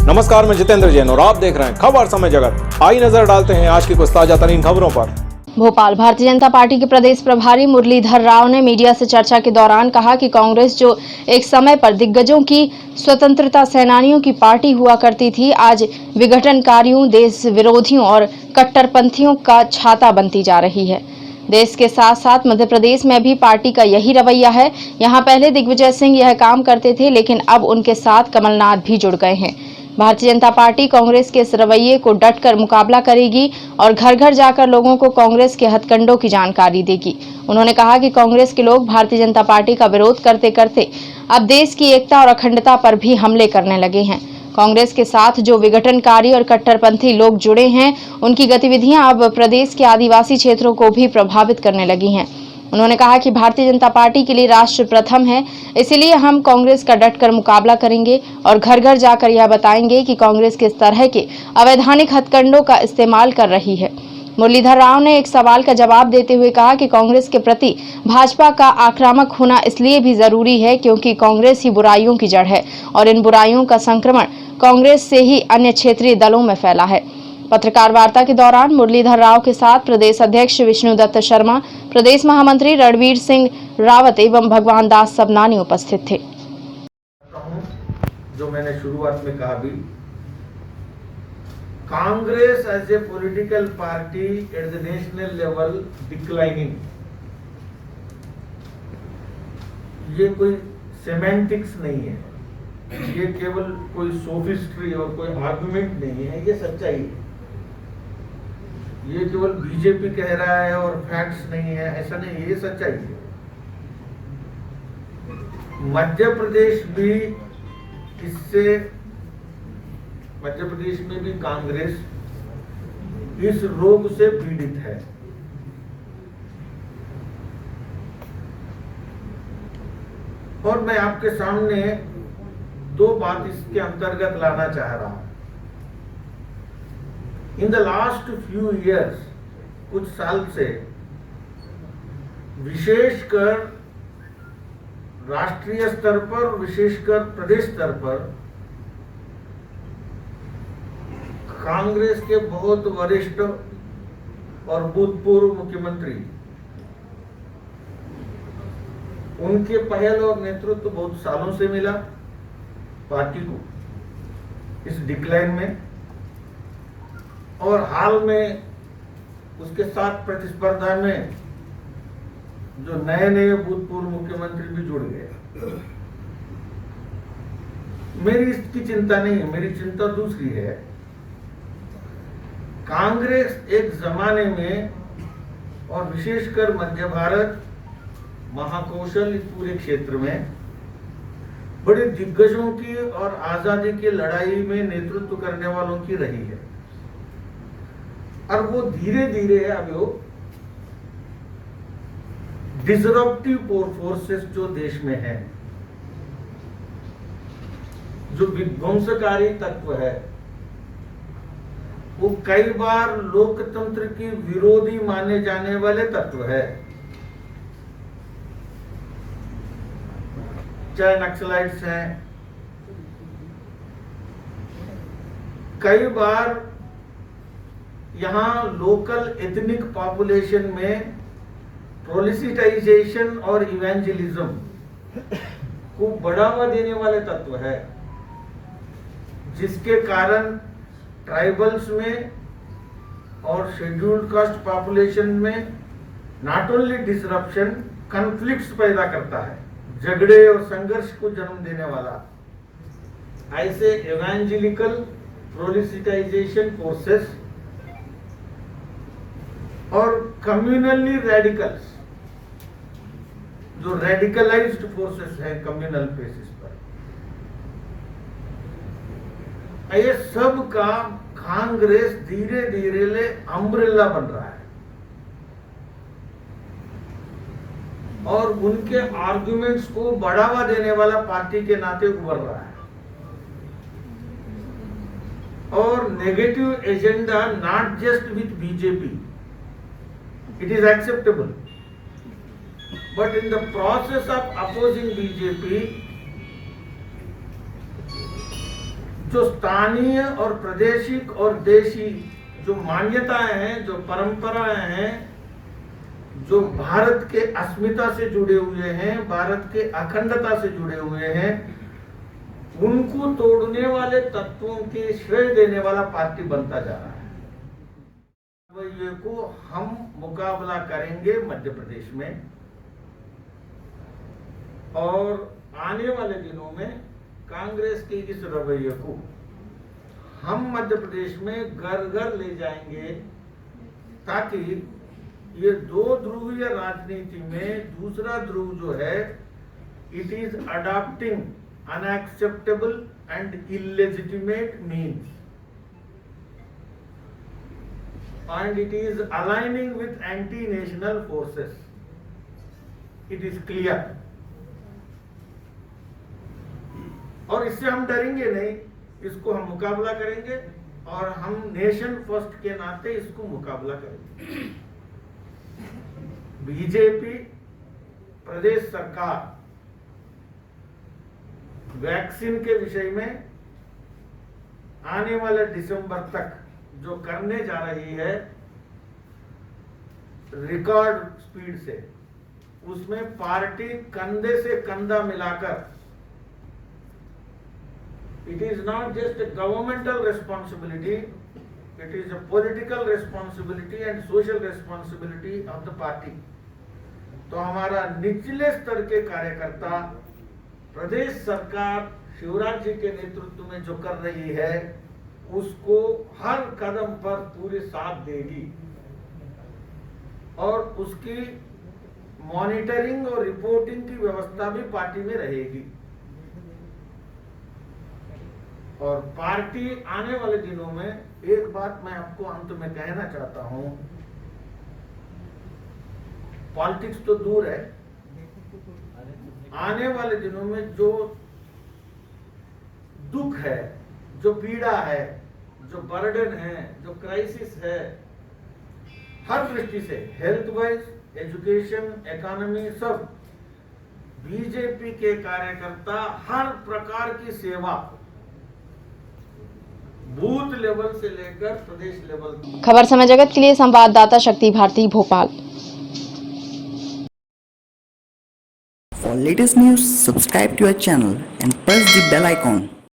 नमस्कार, मैं जितेंद्र जैन और आप देख रहे हैं खबर समय जगत। आई नजर डालते हैं आज की कुछ ताजा तरीन खबरों पर। भोपाल भारतीय जनता पार्टी के प्रदेश प्रभारी मुरलीधर राव ने मीडिया से चर्चा के दौरान कहा कि कांग्रेस जो एक समय पर दिग्गजों की स्वतंत्रता सेनानियों की पार्टी हुआ करती थी, आज विघटनकारियों, देश विरोधियों और कट्टरपंथियों का छाता बनती जा रही है। देश के साथ साथ मध्य प्रदेश में भी पार्टी का यही रवैया है। यहाँ पहले दिग्विजय सिंह यह काम करते थे, लेकिन अब उनके साथ कमलनाथ भी जुड़ गए हैं। भारतीय जनता पार्टी कांग्रेस के इस रवैये को डटकर मुकाबला करेगी और घर घर जाकर लोगों को कांग्रेस के हथकंडों की जानकारी देगी। उन्होंने कहा कि कांग्रेस के लोग भारतीय जनता पार्टी का विरोध करते करते अब देश की एकता और अखंडता पर भी हमले करने लगे हैं। कांग्रेस के साथ जो विघटनकारी और कट्टरपंथी लोग जुड़े हैं, उनकी गतिविधियां अब प्रदेश के आदिवासी क्षेत्रों को भी प्रभावित करने लगी हैं। उन्होंने कहा कि भारतीय जनता पार्टी के लिए राष्ट्र प्रथम है, इसलिए हम कांग्रेस का डटकर मुकाबला करेंगे और घर घर जाकर यह बताएंगे कि कांग्रेस किस तरह के अवैधानिक हथकंडों का इस्तेमाल कर रही है। मुरलीधर राव ने एक सवाल का जवाब देते हुए कहा कि कांग्रेस के प्रति भाजपा का आक्रामक होना इसलिए भी जरूरी है क्योंकि कांग्रेस ही बुराइयों की जड़ है और इन बुराइयों का संक्रमण कांग्रेस से ही अन्य क्षेत्रीय दलों में फैला है। पत्रकार वार्ता के दौरान मुरलीधर राव के साथ प्रदेश अध्यक्ष विष्णुदत्त शर्मा, प्रदेश महामंत्री रणवीर सिंह रावत एवं भगवान दास सबनानी उपस्थित थे। जो मैंने शुरुआत में कहा भी, Congress as a political party at the national level declining, ये कोई सेमेंटिक्स नहीं है, ये केवल कोई सोफिस्ट्री और कोई आर्गुमेंट नहीं है, ये सच्चाई है। ये केवल बीजेपी कह रहा है और फैक्ट्स नहीं है, ऐसा नहीं, ये सच्चाई है। मध्य प्रदेश भी इससे, मध्य प्रदेश में भी कांग्रेस इस रोग से पीड़ित है। और मैं आपके सामने दो बात इसके अंतर्गत लाना चाह रहा हूं। In the last few years, कुछ साल से विशेषकर राष्ट्रीय स्तर पर, विशेषकर प्रदेश स्तर पर कांग्रेस के बहुत वरिष्ठ और भूतपूर्व मुख्यमंत्री, उनके पहल और नेतृत्व बहुत सालों से मिला पार्टी को इस डिक्लाइन में, और हाल में उसके साथ प्रतिस्पर्धा में जो नए नए भूतपूर्व मुख्यमंत्री भी जुड़ गए। मेरी इसकी चिंता नहीं है, मेरी चिंता दूसरी है। कांग्रेस एक जमाने में, और विशेषकर मध्य भारत, महाकौशल, इस पूरे क्षेत्र में बड़े दिग्गजों की और आजादी की लड़ाई में नेतृत्व करने वालों की रही है। और वो धीरे धीरे अब वो डिसरप्टिव फोर्सेस जो देश में है, जो विध्वंसकारी तत्व है, वो कई बार लोकतंत्र की विरोधी माने जाने वाले तत्व है, चाहे नक्सलाइट्स हैं, कई बार यहां लोकल एथनिक पॉपुलेशन में प्रोलिसिटाइजेशन और इवेंजलिज्म को बढ़ावा देने वाले तत्व है, जिसके कारण ट्राइबल्स में और शेड्यूल्ड कास्ट पॉपुलेशन में नॉट ओनली डिसरप्शन, कॉन्फ्लिक्ट्स पैदा करता है, झगड़े और संघर्ष को जन्म देने वाला ऐसे इवेंजेलिकल प्रोलिसिटाइजेशन फोर्सेस और कम्युनली रेडिकल्स, जो रेडिकलाइज्ड फोर्सेस हैं कम्युनल बेसिस पर, ये सब का कांग्रेस धीरे धीरे ले अम्ब्रेला बन रहा है और उनके आर्गुमेंट्स को बढ़ावा देने वाला पार्टी के नाते उभर रहा है। और negative agenda not just with BJP, it is acceptable, but in the process of opposing BJP, जो स्थानीय और प्रादेशिक और देशी जो मान्यताएं हैं, जो परंपराएं हैं, जो भारत के अस्मिता से जुड़े हुए हैं, भारत के अखंडता से जुड़े हुए हैं, उनको तोड़ने वाले तत्वों के श्रेय देने वाला पार्टी बनता जा रहा है। रवैये को हम मुकाबला करेंगे मध्य प्रदेश में, और आने वाले दिनों में कांग्रेस के इस रवैये को हम मध्य प्रदेश में घर घर ले जाएंगे, ताकि ये दो ध्रुवीय राजनीति में दूसरा ध्रुव जो है, it is adopting unacceptable and illegitimate means and it is aligning with anti national forces. It is clear. और इससे हम डरेंगे नहीं, इसको हम मुकाबला करेंगे, और हम नेशन फर्स्ट के नाते इसको मुकाबला करेंगे। बीजेपी प्रदेश सरकार वैक्सीन के विषय में आने वाले दिसंबर तक जो करने जा रही है रिकॉर्ड स्पीड से, उसमें पार्टी कंधे से कंधा मिलाकर, it is not just a governmental responsibility, it is a political responsibility and social responsibility of the party। तो हमारा निचले स्तर के कार्यकर्ता प्रदेश सरकार शिवराज जी के नेतृत्व में जो कर रही है, उसको हर कदम पर पूरे साथ देगी, और उसकी मॉनिटरिंग और रिपोर्टिंग की व्यवस्था भी पार्टी में रहेगी। और पार्टी आने वाले दिनों में, एक बात मैं आपको अंत में कहना चाहता हूं, पॉलिटिक्स तो दूर है, आने वाले दिनों में जो दुख है, जो पीड़ा है, जो बर्डन है, जो क्राइसिस है, हर दृष्टि से, हेल्थ वाइज, एजुकेशन, इकोनॉमी, सब, बीजेपी के कार्यकर्ता हर प्रकार की सेवा बूथ लेवल से लेकर प्रदेश लेवल। खबर समय जगत के लिए संवाददाता शक्ति Bharti, Bhopal. For latest news, subscribe to our channel and press the bell icon.